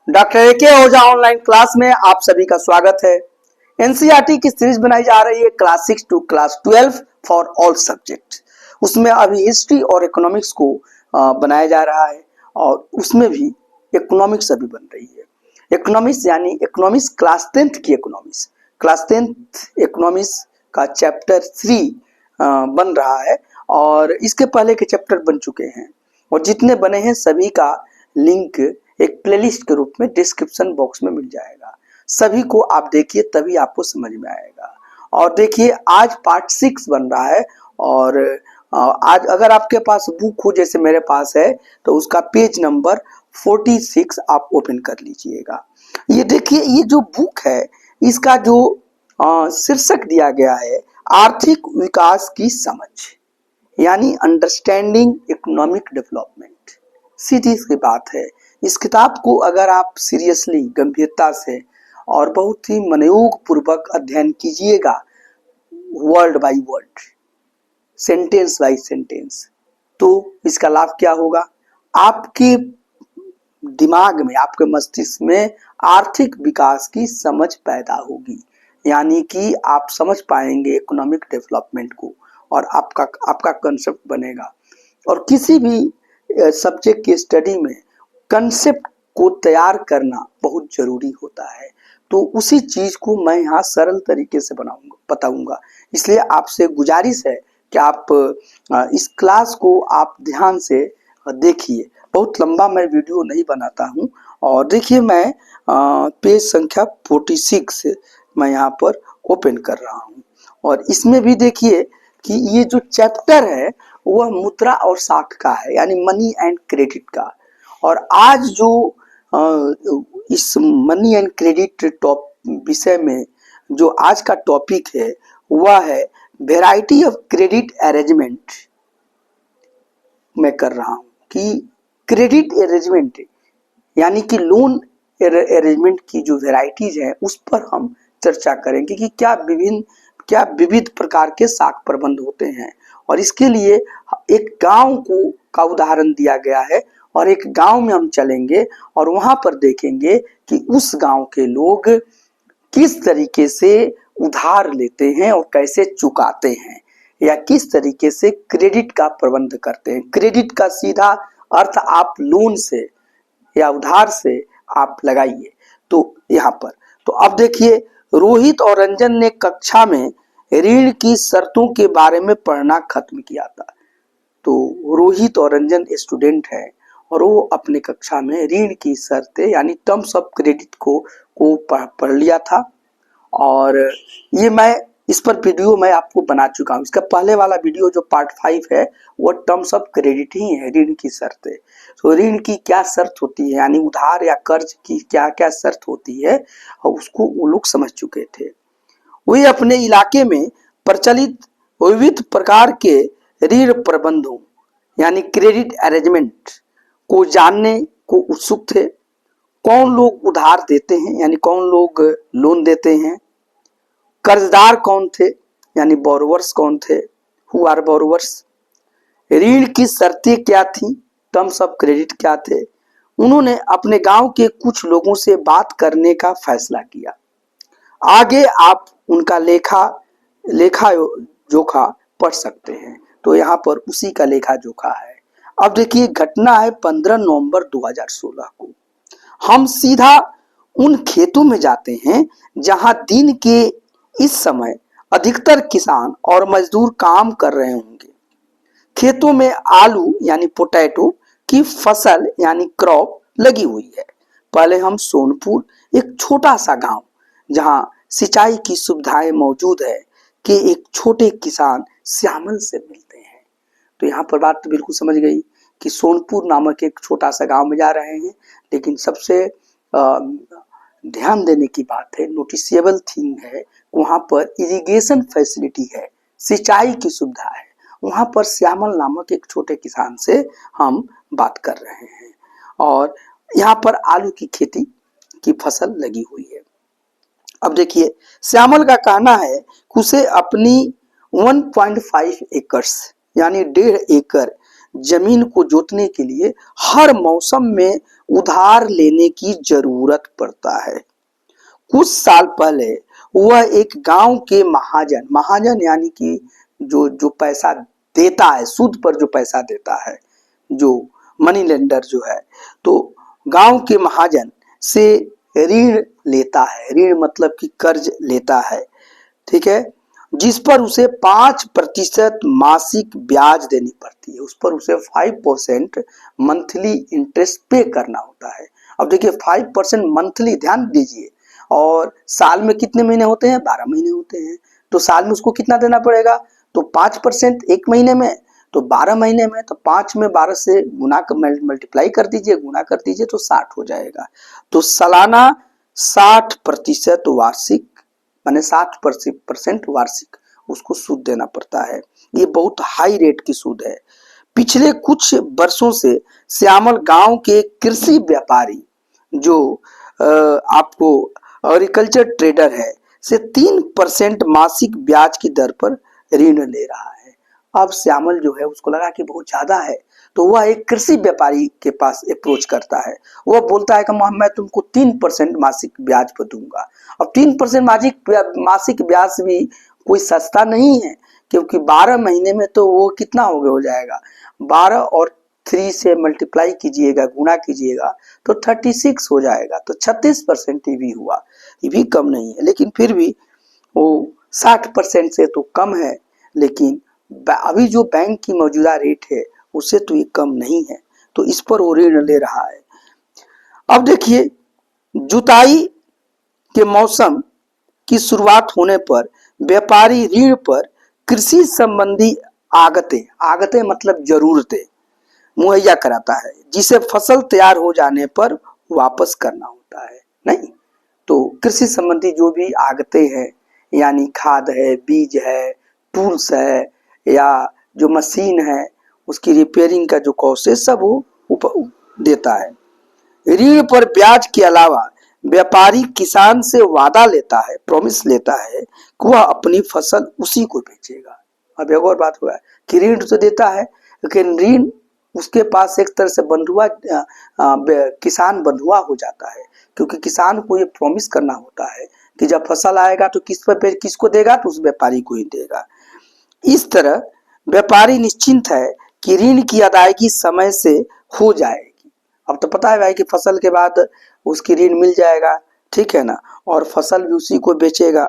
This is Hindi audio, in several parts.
डॉक्टर एके ओझा ऑनलाइन क्लास में आप सभी का स्वागत है। एनसीईआरटी की सीरीज बनाई जा रही है class 6 to class 12 for all subject. उसमें अभी हिस्ट्री और इकोनॉमिक्स को बनाया जा रहा है और उसमें भी इकोनॉमिक्स अभी बन रही है। इकोनॉमिक्स यानी इकोनॉमिक्स क्लास 10th की इकोनॉमिक्स, क्लास 10th इकोनॉमिक्स का चैप्टर 3 बन रहा है और इसके पहले के चैप्टर बन चुके हैं और जितने बने हैं सभी का लिंक एक प्लेलिस्ट के रूप में डिस्क्रिप्शन बॉक्स में मिल जाएगा। सभी को आप देखिए तभी आपको समझ में आएगा। और देखिए आज पार्ट 6 बन रहा है और आज अगर आपके पास बुक हो जैसे मेरे पास है तो उसका पेज नंबर 46 आप ओपन कर लीजिएगा। ये देखिए ये जो बुक है इसका जो शीर्षक दिया गया है आर्थिक विकास की समझ, यानी अंडरस्टैंडिंग इकोनॉमिक डेवलपमेंट। सीधी सी बात है, इस किताब को अगर आप सीरियसली गंभीरता से और बहुत ही मनोयोग पूर्वक अध्ययन कीजिएगा, word by word, sentence by sentence, तो इसका लाभ क्या होगा? आपके दिमाग में, आपके मस्तिष्क में आर्थिक विकास की समझ पैदा होगी, यानी कि आप समझ पाएंगे इकोनॉमिक डेवलपमेंट को और आपका कंसेप्ट बनेगा। और किसी भी सब्जेक्ट की स्टडी में कंसेप्ट को तैयार करना बहुत जरूरी होता है, तो उसी चीज को मैं यहाँ सरल तरीके से बताऊंगा। इसलिए आपसे गुजारिश है कि आप इस क्लास को आप ध्यान से देखिए। बहुत लंबा मैं वीडियो नहीं बनाता हूँ। और देखिए मैं पेज संख्या 46 मैं यहाँ पर ओपन कर रहा हूँ और इसमें भी देखिए कि ये जो चैप्टर है वह मुद्रा और साख का है, यानी मनी एंड क्रेडिट का। और आज जो इस मनी एंड क्रेडिट टॉप विषय में जो आज का टॉपिक है वह है वेराइटी ऑफ क्रेडिट अरेंजमेंट। मैं कर रहा हूं कि क्रेडिट अरेंजमेंट यानी कि लोन अरेंजमेंट की जो वेराइटीज है उस पर हम चर्चा करेंगे कि क्या विविध प्रकार के साख प्रबंध होते हैं। और इसके लिए एक गांव का उदाहरण दिया गया है और एक गांव में हम चलेंगे और वहां पर देखेंगे कि उस गांव के लोग किस तरीके से उधार लेते हैं और कैसे चुकाते हैं, या किस तरीके से क्रेडिट का प्रबंध करते हैं। क्रेडिट का सीधा अर्थ आप लोन से या उधार से आप लगाइए। तो यहाँ पर तो अब देखिए रोहित और रंजन ने कक्षा में ऋण की शर्तों के बारे में पढ़ना खत्म किया था। तो रोहित और रंजन स्टूडेंट हैं और वो अपने कक्षा में ऋण की शर्तें यानी टर्म्स ऑफ क्रेडिट को पढ़ लिया था। और ये मैं इस पर वीडियो मैं आपको बना चुका हूँ। इसका पहले वाला वीडियो जो पार्ट 5 है वो टर्म्स ऑफ क्रेडिट ही है, ऋण की शर्तें। तो ऋण की क्या शर्त होती है, यानी उधार या कर्ज की क्या क्या शर्त होती है, और उसको वो लोग समझ चुके थे। वे अपने इलाके में प्रचलित विविध प्रकार के ऋण प्रबंधों यानी क्रेडिट अरेंजमेंट को जानने को उत्सुक थे। कौन लोग उधार देते हैं यानी कौन लोग लोन देते हैं, कर्जदार कौन थे यानी बोरोवर्स कौन थे, हु आर बोरोवर्स, ऋण की शर्तें क्या थी, टर्म्स ऑफ क्रेडिट क्या थे। उन्होंने अपने गांव के कुछ लोगों से बात करने का फैसला किया। आगे आप उनका लेखा जोखा पढ़ सकते हैं। तो यहाँ पर उसी का लेखा जोखा है। अब देखिए घटना है 15 नवंबर 2016 को। हम सीधा उन खेतों में जाते हैं जहां दिन के इस समय अधिकतर किसान और मजदूर काम कर रहे होंगे। खेतों में आलू यानी पोटैटो की फसल यानी क्रॉप लगी हुई है। पहले हम सोनपुर, एक छोटा सा गांव जहां सिंचाई की सुविधाएं मौजूद है, कि एक छोटे किसान श्यामल से मिलते हैं। तो यहाँ पर बात तो बिल्कुल समझ गई कि सोनपुर नामक एक छोटा सा गांव में जा रहे हैं। लेकिन सबसे ध्यान देने की बात है, नोटिसेबल थिंग है, वहां पर इरिगेशन फैसिलिटी है, सिंचाई की सुविधा है। वहां पर श्यामल नामक एक छोटे किसान से हम बात कर रहे हैं और यहाँ पर आलू की खेती की फसल लगी हुई है। अब देखिए श्यामल का कहना है कि उसे अपनी 1.5 एकड़ यानी 1.5 एकड़ जमीन को जोतने के लिए हर मौसम में उधार लेने की जरूरत पड़ता है। कुछ साल पहले वह एक गांव के महाजन, महाजन यानी कि जो जो पैसा देता है, सूद पर जो पैसा देता है, जो मनी लेंडर जो है, तो गांव के महाजन से ऋण लेता है। ऋण मतलब कि कर्ज लेता है, ठीक है, जिस पर उसे 5% मासिक ब्याज देनी पड़ती है। उस पर उसे 5% मंथली इंटरेस्ट पे करना होता है। अब देखिए 5% मंथली, ध्यान दीजिए, और साल में कितने महीने होते हैं? 12 महीने होते हैं। तो साल में उसको कितना देना पड़ेगा? तो 5% एक महीने में, तो 12 महीने में, तो 5 में 12 से गुना मल्टीप्लाई कर दीजिए, गुना कर दीजिए, तो 60 हो जाएगा। तो सालाना 60% वार्षिक, माने 60% वार्षिक उसको सूद देना पड़ता है। ये बहुत हाई रेट की सूद है। पिछले कुछ वर्षों से श्यामल गांव के कृषि व्यापारी जो आपको एग्रीकल्चर ट्रेडर है से 3% मासिक ब्याज की दर पर ऋण ले रहा है। अब श्यामल जो है उसको लगा कि बहुत ज्यादा है, तो वह एक कृषि व्यापारी के पास अप्रोच करता है। वह बोलता है कि मैं तुमको 3% मासिक ब्याज पर दूंगा। अब 3% मासिक ब्याज भी कोई सस्ता नहीं है, क्योंकि 12 महीने में तो वो कितना हो जाएगा, 12 और 3 से मल्टीप्लाई कीजिएगा, गुना कीजिएगा, तो 36 हो जाएगा। तो 36% ही भी हुआ, ये भी कम नहीं है, लेकिन फिर भी वो 60% से तो कम है, लेकिन अभी जो बैंक की मौजूदा रेट है उससे तो ये कम नहीं है, तो इस पर वो ऋण ले रहा है। अब देखिए, जुताई के मौसम की शुरुआत होने पर व्यापारी ऋण पर कृषि संबंधी आगतें, आगतें मतलब जरूरतें मुहैया कराता है, जिसे फसल तैयार हो जाने पर वापस करना होता है। नहीं, तो कृषि संबंधी जो भी आगतें हैं, यानी खाद है, बीज है, टूल्स है, या जो मशीन है उसकी रिपेयरिंग का जो कॉस्ट है, सब वो देता है। ऋण पर ब्याज के अलावा व्यापारी किसान से वादा लेता है, प्रॉमिस लेता है कि वह अपनी फसल उसी को बेचेगा। अब एक और बात हुआ है कि ऋण तो देता है, लेकिन ऋण उसके पास एक तरह से बंधुआ, किसान बंधुआ हो जाता है, क्योंकि किसान को ये प्रॉमिस करना होता है कि जब फसल आएगा तो किसको देगा, तो उस व्यापारी को ही देगा। इस तरह व्यापारी निश्चिंत है कि ऋण की अदायगी समय से हो जाएगी। अब तो पता है भाई कि फसल के बाद उसकी ऋण मिल जाएगा, ठीक है ना, और फसल भी उसी को बेचेगा।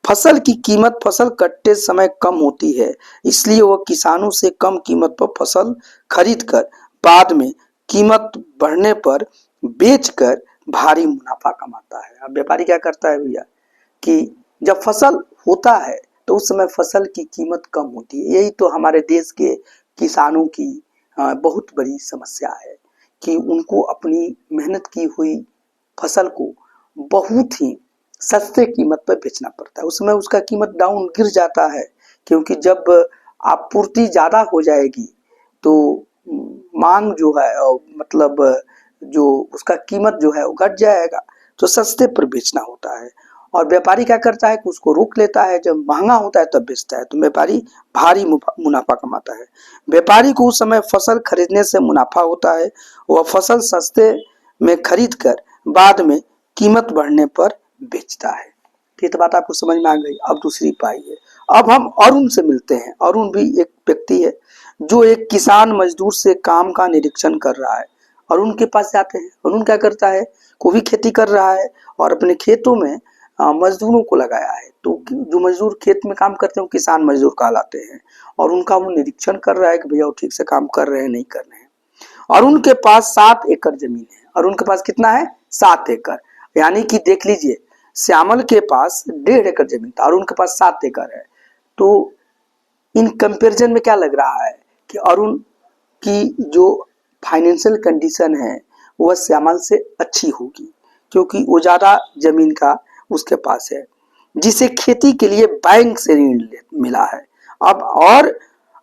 फसल की कीमत फसल कटते समय कम होती है, इसलिए वह किसानों से कम कीमत पर फसल खरीद कर बाद में कीमत बढ़ने पर बेचकर भारी मुनाफा कमाता है। अब व्यापारी क्या करता है भैया कि जब फसल होता है तो उस समय फसल की कीमत कम होती है। यही तो हमारे देश के किसानों की बहुत बड़ी समस्या है कि उनको अपनी मेहनत की हुई फसल को बहुत ही सस्ते कीमत पर बेचना पड़ता है। उस समय उसका कीमत डाउन गिर जाता है, क्योंकि जब आपूर्ति ज्यादा हो जाएगी तो मांग जो है, मतलब जो उसका कीमत जो है वो घट जाएगा, तो सस्ते पर बेचना होता है। और व्यापारी क्या करता है कि उसको रोक लेता है, जब महंगा होता है तब बेचता है, तो व्यापारी भारी मुनाफा कमाता है। व्यापारी को उस समय फसल खरीदने से मुनाफा होता है, वह फसल सस्ते में खरीद कर बाद में कीमत बढ़ने पर बेचता है। ये तो बात आपको समझ में आ गई। अब दूसरी पाई है, अब हम अरुण से मिलते हैं। अरुण भी एक व्यक्ति है जो एक किसान मजदूर से काम का निरीक्षण कर रहा है। अरुण के पास जाते हैं। अरुण क्या करता है, वो भी खेती कर रहा है और अपने खेतों में मजदूरों को लगाया है। तो जो मजदूर खेत में काम करते हैं वो किसान मजदूर कहलाते हैं, और उनका वो निरीक्षण कर रहा है कि भैया वो ठीक से काम कर रहे हैं नहीं कर रहे हैं। अरुण के पास 7 एकड़ जमीन है। अरुण के पास कितना है? 7 एकड़। यानी कि देख लीजिए, श्यामल के पास 1.5 एकड़ जमीन था, अरुण के पास 7 एकड़ है। तो इन कंपैरिजन में क्या लग रहा है कि अरुण की जो फाइनेंशियल कंडीशन है वह श्यामल से अच्छी होगी, क्योंकि वो ज्यादा जमीन का उसके पास है, जिसे खेती के लिए बैंक से ऋण मिला है। अब और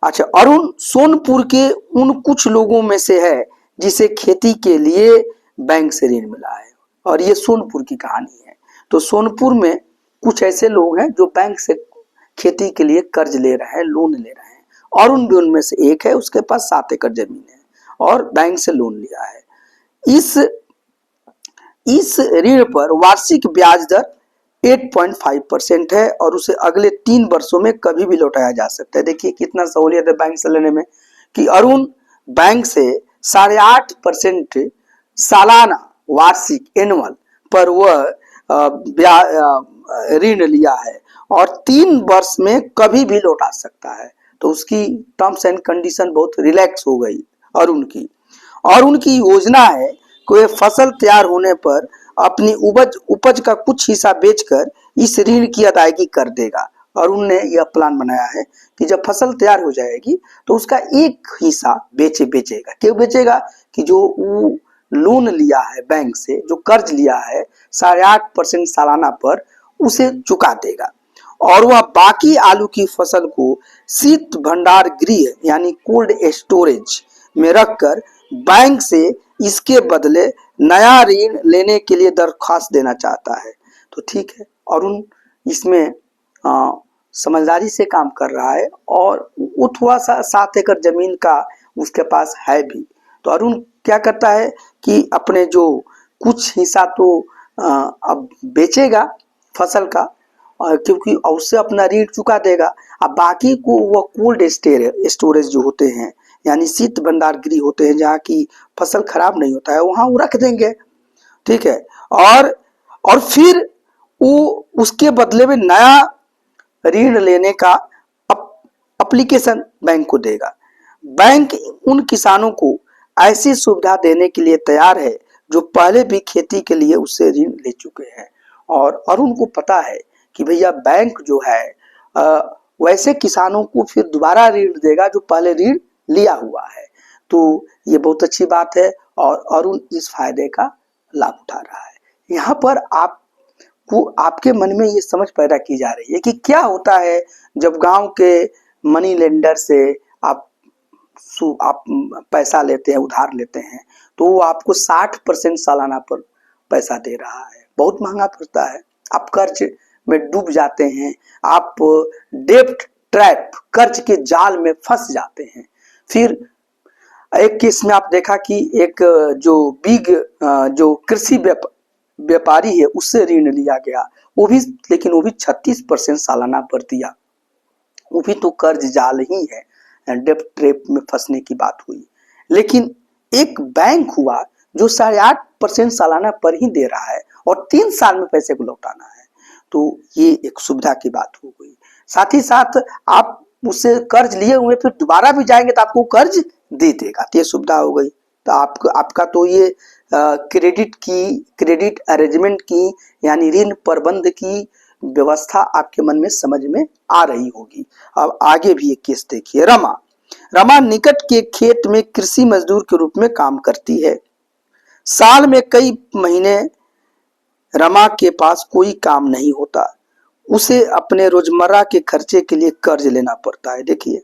अच्छा, अरुण सोनपुर के उन कुछ लोगों में से है जिसे खेती के लिए बैंक से ऋण मिला है, और ये सोनपुर की कहानी है। तो सोनपुर में कुछ ऐसे लोग हैं जो बैंक से खेती के लिए कर्ज ले रहे हैं, लोन ले रहे हैं, अरुण भी उनमें से एक है, उसके पास 7 एकड़ जमीन है और बैंक से लोन लिया है। इस ऋण पर वार्षिक ब्याज दर 8.5% है और उसे अगले 3 वर्षों में कभी भी लौटाया जा सकता है। देखिए कितना सहूलियत है बैंक से लेने में, कि अरुण बैंक से 8.5% सालाना वार्षिक एनुअल पर वह ऋण लिया है और 3 वर्ष में कभी भी लौटा सकता है। तो उसकी टर्म्स एंड कंडीशन बहुत रिलैक्स हो गई अरुण की। और उनकी योजना है कि फसल तैयार होने पर अपनी उपज का कुछ हिस्सा बेचकर इस ऋण की अदायगी कर देगा। और उन्होंने यह प्लान बनाया है कि जब फसल तैयार हो जाएगी तो उसका एक हिस्सा बेचेगा। क्यों बेचेगा? कि जो वो लोन लिया है बैंक से, जो कर्ज लिया है 8.5% सालाना पर, उसे चुका देगा और वह बाकी आलू की फसल को शीत भंडार गृह यानी कोल्ड स्टोरेज में रखकर बैंक से इसके बदले नया ऋण लेने के लिए दरख्वास्त देना चाहता है। तो ठीक है, अरुण इसमें समझदारी से काम कर रहा है और वो थोड़ा सा 7 एकड़ जमीन का उसके पास है भी। तो अरुण क्या करता है कि अपने जो कुछ हिस्सा तो अब बेचेगा फसल का, क्योंकि उससे अपना ऋण चुका देगा। अब बाकी को वह कोल्ड स्टोरेज जो होते हैं यानी शीत भंडार गृह होते हैं जहाँ की फसल खराब नहीं होता है, वहां वो रख देंगे। ठीक है, और फिर वो उसके बदले में नया ऋण लेने का एप्लीकेशन बैंक को देगा। बैंक उन किसानों को ऐसी सुविधा देने के लिए तैयार है जो पहले भी खेती के लिए उससे ऋण ले चुके हैं। और उनको पता है कि भैया बैंक जो है वैसे किसानों को फिर दोबारा ऋण देगा जो पहले ऋण लिया हुआ है। तो ये बहुत अच्छी बात है और अरुण इस फायदे का लाभ उठा रहा है। यहाँ पर आपके मन में ये समझ पैदा की जा रही है कि क्या होता है जब गांव के मनी लेंडर से आप पैसा लेते हैं, उधार लेते हैं, तो वो आपको 60% सालाना पर पैसा दे रहा है। बहुत महंगा पड़ता है, आप कर्ज में डूब जाते हैं, आप डेब्ट ट्रैप कर्ज के जाल में फंस जाते हैं। फिर एक केस में आप देखा कि एक जो कृषि व्यापारी है उससे ऋण लिया गया, लेकिन वो भी 36% सालाना पर दिया। वो भी तो कर्ज जाल ही है, डेब्ट ट्रैप में फंसने की बात हुई। लेकिन एक बैंक हुआ जो 8.5% सालाना पर ही दे रहा है और 3 साल में पैसे को लौटाना है। तो ये एक सुविधा की बात हो गई। साथ ही साथ आप उससे कर्ज लिए हुए फिर दोबारा भी जाएंगे तो आपको कर्ज दे देगा, तो ये सुविधा हो गई। तो आपका तो ये क्रेडिट अरेंजमेंट की यानी ऋण प्रबंध की व्यवस्था आपके मन में समझ में आ रही होगी। अब आगे भी एक केस देखिए। रमा निकट के खेत में कृषि मजदूर के रूप में काम करती है। साल में कई महीने रमा के पास कोई काम नहीं होता, उसे अपने रोजमर्रा के खर्चे के लिए कर्ज लेना पड़ता है। देखिए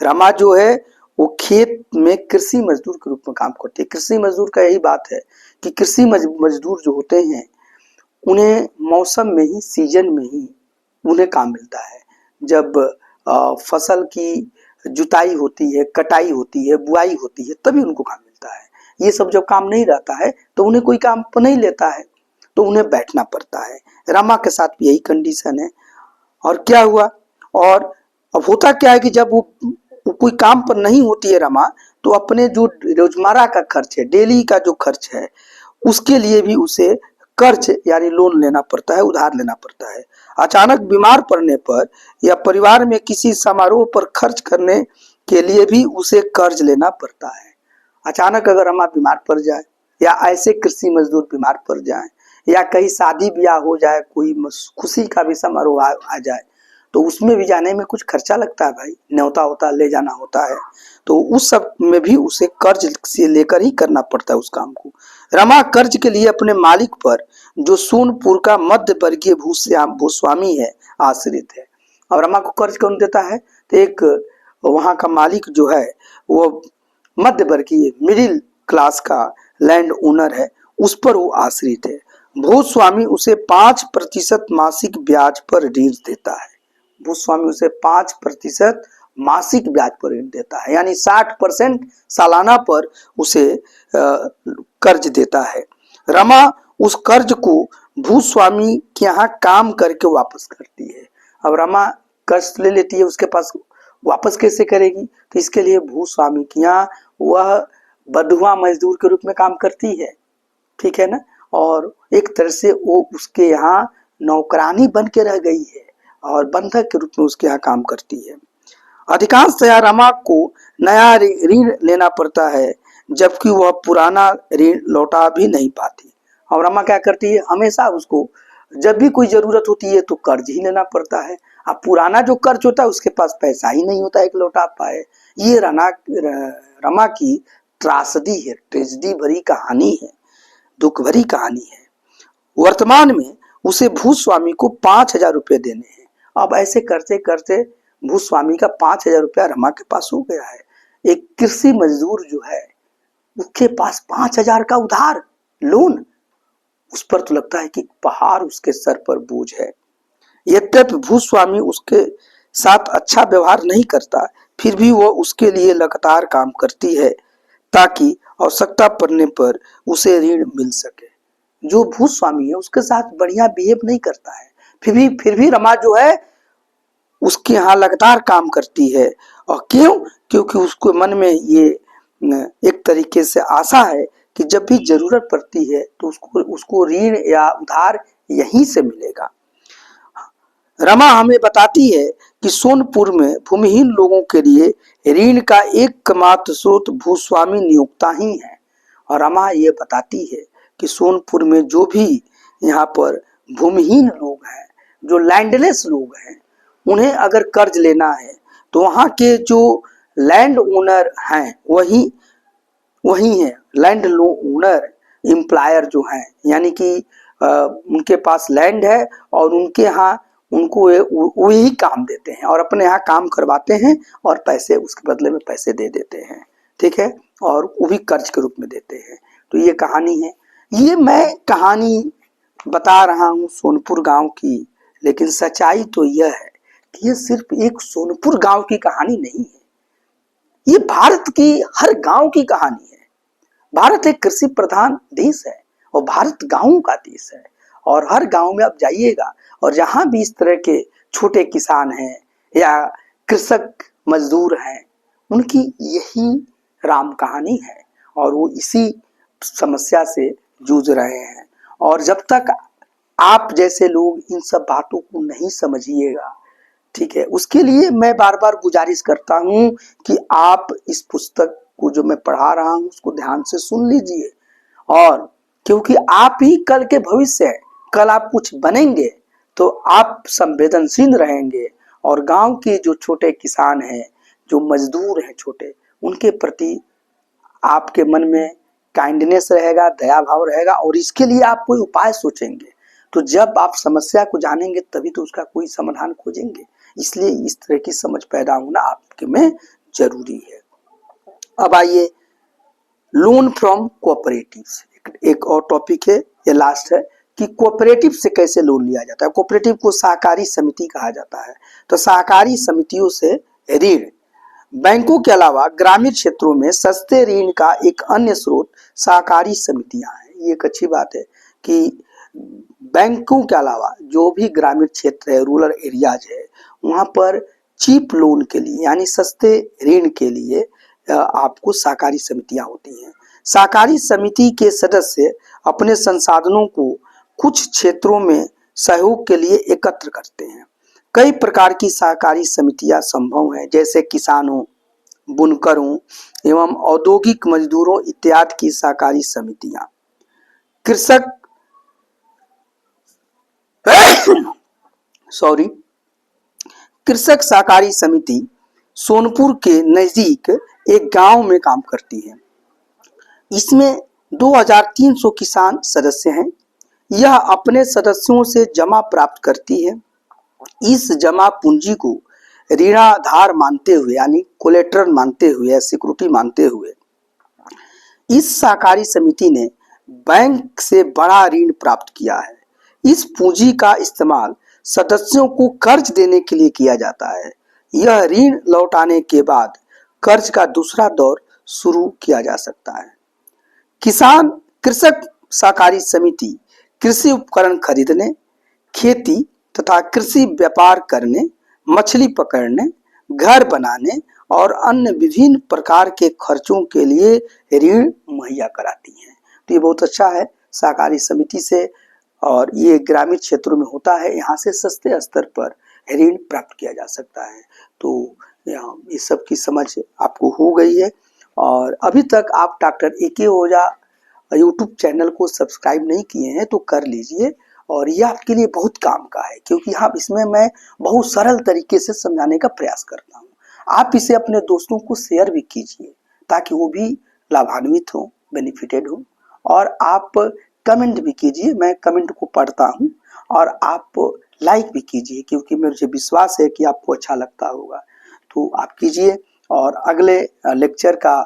रमा जो है वो खेत में कृषि मजदूर के रूप में काम करती है। कृषि मजदूर का यही बात है कि कृषि मजदूर जो होते हैं उन्हें मौसम में ही, सीजन में ही उन्हें काम मिलता है। जब फसल की जुताई होती है, कटाई होती है, बुआई होती है, तभी उनको काम मिलता है। ये सब जब काम नहीं रहता है तो उन्हें कोई काम पर नहीं लेता है, तो उन्हें बैठना पड़ता है। रमा के साथ भी यही कंडीशन है। और क्या हुआ, और अब होता क्या है कि जब वो कोई काम पर नहीं होती है रमा, तो अपने जो रोजमर्रा का खर्च है, डेली का जो खर्च है, उसके लिए भी उसे कर्ज यानी लोन लेना पड़ता है, उधार लेना पड़ता है। अचानक बीमार पड़ने पर या परिवार में किसी समारोह पर खर्च करने के लिए भी उसे कर्ज लेना पड़ता है। अचानक अगर रमा बीमार पड़ जाए या ऐसे कृषि मजदूर बीमार पड़ जाए या कहीं शादी ब्याह हो जाए, कोई खुशी का भी समारोह आ जाए, तो उसमें भी जाने में कुछ खर्चा लगता है भाई, न्योता होता ले जाना होता है, तो उस सब में भी उसे कर्ज से लेकर ही करना पड़ता है उस काम को। रमा कर्ज के लिए अपने मालिक पर, जो सोनपुर का मध्य वर्गीय भूस्वामी है, आश्रित है। और रमा को कर्ज कौन देता है? तो एक वहां का मालिक जो है वो मध्य वर्गीय मिडिल क्लास का लैंड ओनर है, उस पर वो आश्रित है। भूस्वामी उसे 5% मासिक ब्याज पर ऋण देता है। भूस्वामी उसे 5% मासिक ब्याज पर ऋण देता है, यानी 60% सालाना पर उसे कर्ज देता है। रमा उस कर्ज को भूस्वामी के यहाँ काम करके वापस करती है। अब रमा कर्ज ले लेती है, उसके पास वापस कैसे करेगी? तो इसके लिए भूस्वामी के यहाँ वह बंधुआ मजदूर के रूप में काम करती है, ठीक है ना। और एक तरह से वो उसके यहाँ नौकरानी बन के रह गई है और बंधक के रूप में उसके यहाँ काम करती है। अधिकांशतया रमा को नया ऋण लेना पड़ता है, जबकि वह पुराना ऋण लौटा भी नहीं पाती। और रमा क्या करती है, हमेशा उसको जब भी कोई जरूरत होती है तो कर्ज ही लेना पड़ता है। अब पुराना जो कर्ज होता है उसके पास पैसा ही नहीं होता है कि लौटा पाए। ये रमा की त्रासदी है, ट्रेजेडी भरी कहानी है, दुख भरी कहानी है। वर्तमान में उसे भूस्वामी को 5,000 रुपये देने हैं। अब ऐसे करते करते भूस्वामी का 5,000 रुपया रमा के पास हो गया है। एक कृषि मजदूर जो है उसके पास 5,000 का उधार लोन, उस पर तो लगता है कि पहाड़ उसके सर पर बोझ है। यद्यपि भूस्वामी उसके साथ अच्छा व्यवहार नहीं करता, फिर भी वह उसके लिए लगातार काम करती है ताकि आवश्यकता पड़ने पर उसे ऋण मिल सके। जो भूस्वामी है उसके साथ बढ़िया बिहेव नहीं करता है, फिर भी रमा जो है उसके यहाँ लगातार काम करती है। और क्यों? क्योंकि उसको मन में ये एक तरीके से आशा है कि जब भी जरूरत पड़ती है तो उसको ऋण या उधार यहीं से मिलेगा। रमा हमें बताती है कि सोनपुर में भूमिहीन लोगों के लिए ऋण का एकमात्र स्रोत भूस्वामी नियोक्ता ही है। और रमा ये बताती है कि सोनपुर में जो भी यहाँ पर भूमिहीन लोग हैं, जो लैंडलेस लोग हैं, उन्हें अगर कर्ज लेना है तो वहाँ के जो लैंड ओनर हैं वही है लैंड ओनर एम्प्लॉयर जो हैं, यानी कि उनके पास लैंड है और उनके यहाँ उनको वही काम देते हैं और अपने यहाँ काम करवाते हैं और पैसे उसके बदले में पैसे दे देते हैं, ठीक है, और वो भी कर्ज के रूप में देते हैं। तो ये कहानी है। ये मैं कहानी बता रहा हूँ सोनपुर गांव की, लेकिन सच्चाई तो यह है कि ये सिर्फ एक सोनपुर गांव की कहानी नहीं है, ये भारत की हर गांव की कहानी है। भारत एक कृषि प्रधान देश है और भारत गांवों का देश है। और हर गांव में आप जाइएगा और जहां भी इस तरह के छोटे किसान हैं या कृषक मजदूर हैं, उनकी यही राम कहानी है और वो इसी समस्या से जूझ रहे हैं। और जब तक आप जैसे लोग इन सब बातों को नहीं समझिएगा, ठीक है, उसके लिए मैं बार बार गुजारिश करता हूं कि आप इस पुस्तक को जो मैं पढ़ा रहा हूं उसको ध्यान से सुन लीजिए। और क्योंकि आप ही कल के भविष्य हैं, कल आप कुछ बनेंगे तो आप संवेदनशील रहेंगे और गांव के जो छोटे किसान हैं, जो मजदूर हैं छोटे, उनके प्रति आपके मन में काइंडनेस रहेगा, दया भाव रहेगा और इसके लिए आप कोई उपाय सोचेंगे। तो जब आप समस्या को जानेंगे तभी तो उसका कोई समाधान खोजेंगे। इसलिए इस तरह की समझ पैदा होना आपके में जरूरी है। अब आइए लोन फ्रॉम कोऑपरेटिव, एक और टॉपिक है, ये लास्ट है कि कोऑपरेटिव से कैसे लोन लिया जाता है। कोऑपरेटिव को सहकारी समिति कहा जाता है। तो सहकारी समितियों से ऋण, बैंकों के अलावा ग्रामीण क्षेत्रों में सस्ते ऋण का एक अन्य स्रोत सहकारी समितियां हैं। ये एक अच्छी बात है कि बैंकों के अलावा जो भी ग्रामीण क्षेत्र है, रूरल एरियाज है, वहां पर चीप लोन के लिए यानी सस्ते ऋण के लिए आपको सहकारी समितियां होती हैं। सहकारी समिति के सदस्य अपने संसाधनों को कुछ क्षेत्रों में सहयोग के लिए एकत्र करते हैं। कई प्रकार की सहकारी समितियां संभव हैं, जैसे किसानों, बुनकरों एवं औद्योगिक मजदूरों इत्यादि की सहकारी समितियां। कृषक सहकारी समिति सोनपुर के नजदीक एक गांव में काम करती है। इसमें 2300 किसान सदस्य हैं। यह अपने सदस्यों से जमा प्राप्त करती है। इस जमा पूंजी को ऋणाधार मानते हुए यानी कोलेटरल मानते हुए या सिक्योरिटी मानते हुए इस सहकारी समिति ने बैंक से बड़ा ऋण प्राप्त किया है। इस पूंजी का इस्तेमाल सदस्यों को कर्ज देने के लिए किया जाता है। यह ऋण लौटाने के बाद कर्ज का दूसरा दौर शुरू किया जा सकता है। किसान कृषक सहकारी समिति कृषि उपकरण खरीदने, खेती तथा कृषि व्यापार करने, मछली पकड़ने, घर बनाने और अन्य विभिन्न प्रकार के खर्चों के लिए ऋण मुहैया कराती हैं। तो ये बहुत अच्छा है सहकारी समिति से, और ये ग्रामीण क्षेत्रों में होता है। यहाँ से सस्ते स्तर पर ऋण प्राप्त किया जा सकता है। तो यहाँ इस सब की समझ आपको हो गई है। और अभी तक आप डॉक्टर ए.के. ओझा यूट्यूब चैनल को सब्सक्राइब नहीं किए हैं तो कर लीजिए, और ये आपके लिए बहुत काम का है, क्योंकि हाँ, इसमें मैं बहुत सरल तरीके से समझाने का प्रयास करता हूँ। आप इसे अपने दोस्तों को शेयर भी कीजिए ताकि वो भी लाभान्वित हो, बेनिफिटेड हो। और आप कमेंट भी कीजिए, मैं कमेंट को पढ़ता हूँ। और आप लाइक भी कीजिए, क्योंकि मुझे विश्वास है कि आपको अच्छा लगता होगा। तो आप कीजिए, और अगले लेक्चर का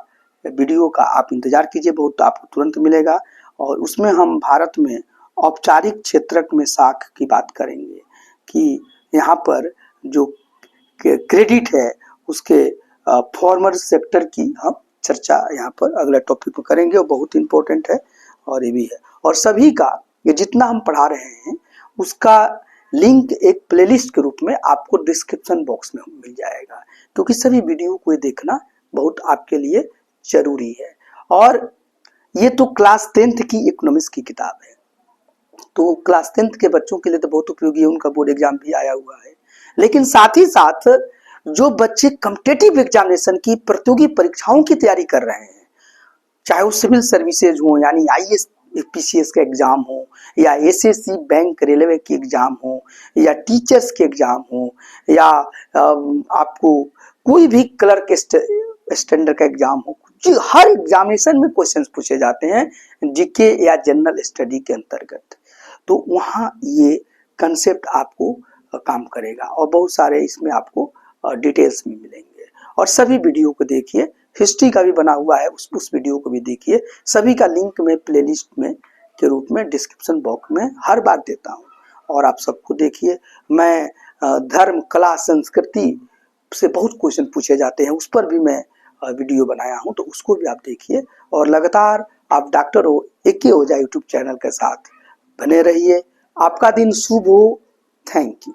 वीडियो का आप इंतजार कीजिए, बहुत आपको तुरंत मिलेगा। और उसमें हम भारत में औपचारिक क्षेत्रक में साख की बात करेंगे कि यहाँ पर जो क्रेडिट है उसके फॉर्मर सेक्टर की हम चर्चा यहाँ पर अगला टॉपिक में करेंगे, और बहुत इंपॉर्टेंट है। और ये भी है, और सभी का ये जितना हम पढ़ा रहे हैं उसका लिंक एक प्लेलिस्ट के रूप में आपको डिस्क्रिप्शन बॉक्स में मिल जाएगा, क्योंकि सभी वीडियो को देखना बहुत आपके लिए जरूरी है। और ये तो क्लास 10th की इकोनॉमिक्स की किताब है, तो क्लास 10th के बच्चों के लिए तो बहुत उपयोगी है, उनका बोर्ड एग्जाम भी आया हुआ है। लेकिन साथ ही साथ जो बच्चे कॉम्पिटिटिव एग्जामिनेशन की प्रतियोगी परीक्षाओं की तैयारी कर रहे हैं, चाहे वो सिविल सर्विसेज हो, यानी आईएएस पीसीएस का एग्जाम हो, या एसएससी बैंक रेलवे की एग्जाम हो, या टीचर्स के एग्जाम हो, या आपको कोई भी क्लर्क स्टैंडर्ड का एग्जाम हो, हर एग्जामिनेशन में क्वेश्चंस पूछे जाते हैं जीके या जनरल स्टडी के अंतर्गत। तो वहाँ ये कंसेप्ट आपको काम करेगा, और बहुत सारे इसमें आपको डिटेल्स में मिलेंगे। और सभी वीडियो को देखिए, हिस्ट्री का भी बना हुआ है, उस वीडियो को भी देखिए। सभी का लिंक मैं प्लेलिस्ट में के रूप में डिस्क्रिप्शन बॉक्स में हर बार देता हूँ, और आप सबको देखिए। मैं धर्म, कला, संस्कृति से बहुत क्वेश्चन पूछे जाते हैं, उस पर भी मैं वीडियो बनाया हूँ, तो उसको भी आप देखिए। और लगातार आप डॉक्टर ए.के. ओझा यूट्यूब चैनल के साथ बने रहिए। आपका दिन शुभ हो। Thank you.